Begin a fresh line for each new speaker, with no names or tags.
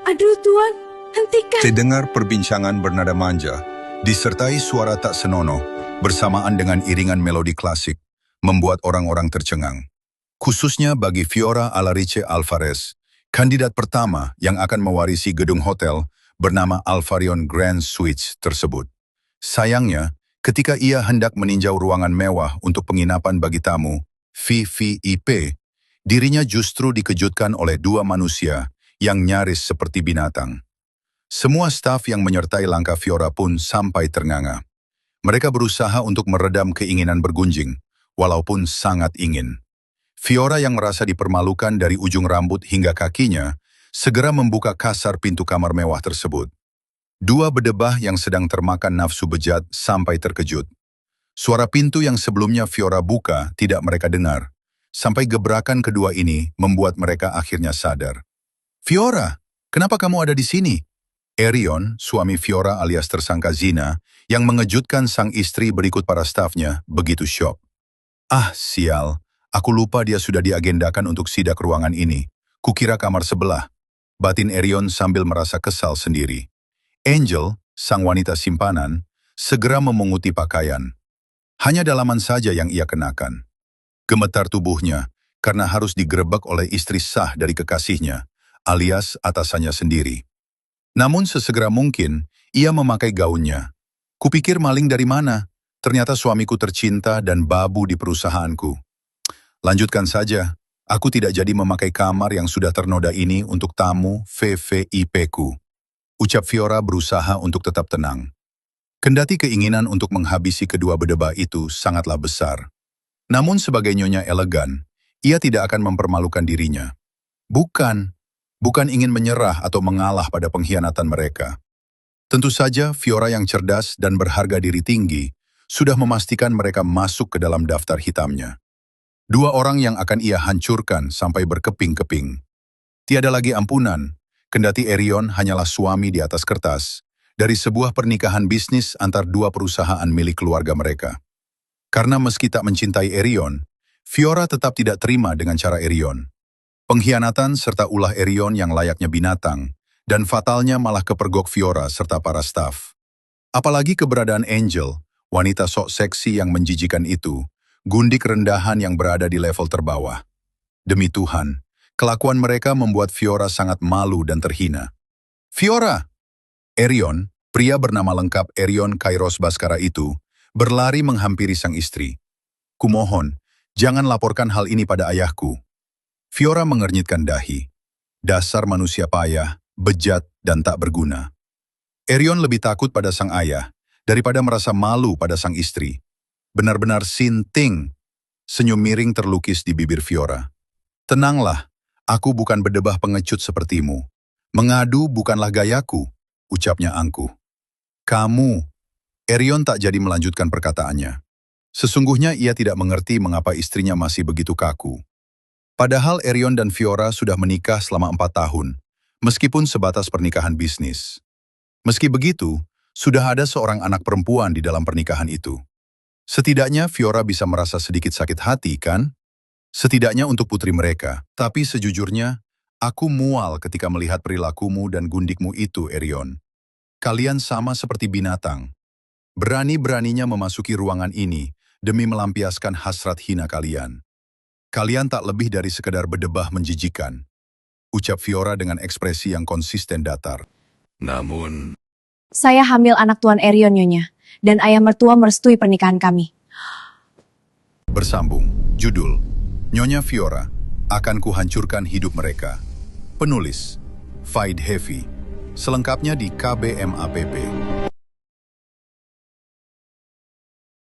Aduh Tuan, hentikan.
Terdengar perbincangan bernada manja, disertai suara tak senonoh, bersamaan dengan iringan melodi klasik, membuat orang-orang tercengang. Khususnya bagi Fiora Alarice Alvarez, kandidat pertama yang akan mewarisi gedung hotel bernama Alvarion Grand Suites tersebut. Sayangnya, ketika ia hendak meninjau ruangan mewah untuk penginapan bagi tamu, VVIP, dirinya justru dikejutkan oleh dua manusia yang nyaris seperti binatang. Semua staf yang menyertai langkah Fiora pun sampai ternganga. Mereka berusaha untuk meredam keinginan bergunjing, walaupun sangat ingin. Fiora yang merasa dipermalukan dari ujung rambut hingga kakinya, segera membuka kasar pintu kamar mewah tersebut. Dua bedebah yang sedang termakan nafsu bejat sampai terkejut. Suara pintu yang sebelumnya Fiora buka tidak mereka dengar, sampai gebrakan kedua ini membuat mereka akhirnya sadar. "Fiora, kenapa kamu ada di sini?" Erion, suami Fiora alias tersangka zina, yang mengejutkan sang istri berikut para stafnya, begitu syok. "Ah, sial. Aku lupa dia sudah diagendakan untuk sidak ruangan ini. Kukira kamar sebelah," batin Erion sambil merasa kesal sendiri. Angel, sang wanita simpanan, segera memunguti pakaian. Hanya dalaman saja yang ia kenakan. Gemetar tubuhnya karena harus digerebek oleh istri sah dari kekasihnya, alias atasannya sendiri. Namun sesegera mungkin, ia memakai gaunnya. "Kupikir maling dari mana? Ternyata suamiku tercinta dan babu di perusahaanku. Lanjutkan saja, aku tidak jadi memakai kamar yang sudah ternoda ini untuk tamu VVIP-ku." Ucap Fiora berusaha untuk tetap tenang. Kendati keinginan untuk menghabisi kedua bedebah itu sangatlah besar. Namun sebagai nyonya elegan, ia tidak akan mempermalukan dirinya. Bukan ingin menyerah atau mengalah pada pengkhianatan mereka. Tentu saja Fiora yang cerdas dan berharga diri tinggi sudah memastikan mereka masuk ke dalam daftar hitamnya. Dua orang yang akan ia hancurkan sampai berkeping-keping. Tiada lagi ampunan, kendati Erion hanyalah suami di atas kertas, dari sebuah pernikahan bisnis antar dua perusahaan milik keluarga mereka. Karena meski tak mencintai Erion, Fiora tetap tidak terima dengan cara Erion. Pengkhianatan serta ulah Erion yang layaknya binatang, dan fatalnya malah kepergok Fiora serta para staf. Apalagi keberadaan Angel, wanita sok seksi yang menjijikan itu, gundik rendahan yang berada di level terbawah. Demi Tuhan, kelakuan mereka membuat Fiora sangat malu dan terhina. "Fiora!" Erion, pria bernama lengkap Erion Kairos Baskara itu, berlari menghampiri sang istri. "Kumohon, jangan laporkan hal ini pada ayahku." Fiora mengernyitkan dahi. Dasar manusia payah, bejat, dan tak berguna. Erion lebih takut pada sang ayah, daripada merasa malu pada sang istri. Benar-benar sinting. Senyum miring terlukis di bibir Fiora. "Tenanglah, aku bukan bedebah pengecut sepertimu. Mengadu bukanlah gayaku," ucapnya angkuh. "Kamu." Erion tak jadi melanjutkan perkataannya. Sesungguhnya ia tidak mengerti mengapa istrinya masih begitu kaku. Padahal Erion dan Fiora sudah menikah selama 4 tahun, meskipun sebatas pernikahan bisnis. Meski begitu, sudah ada seorang anak perempuan di dalam pernikahan itu. Setidaknya Fiora bisa merasa sedikit sakit hati, kan? Setidaknya untuk putri mereka. Tapi sejujurnya, aku mual ketika melihat perilakumu dan gundikmu itu, Erion. Kalian sama seperti binatang. Berani-beraninya memasuki ruangan ini demi melampiaskan hasrat hina kalian. Kalian tak lebih dari sekedar bedebah menjijikan. Ucap Fiora dengan ekspresi yang konsisten datar.
Namun,
Saya hamil anak Tuan Erion, Nyonya. Dan ayah mertua merestui pernikahan kami.
Bersambung, judul, Nyonya Fiora, akan kuhancurkan hidup mereka. Penulis, Faid Hefi. Selengkapnya di KBM APP.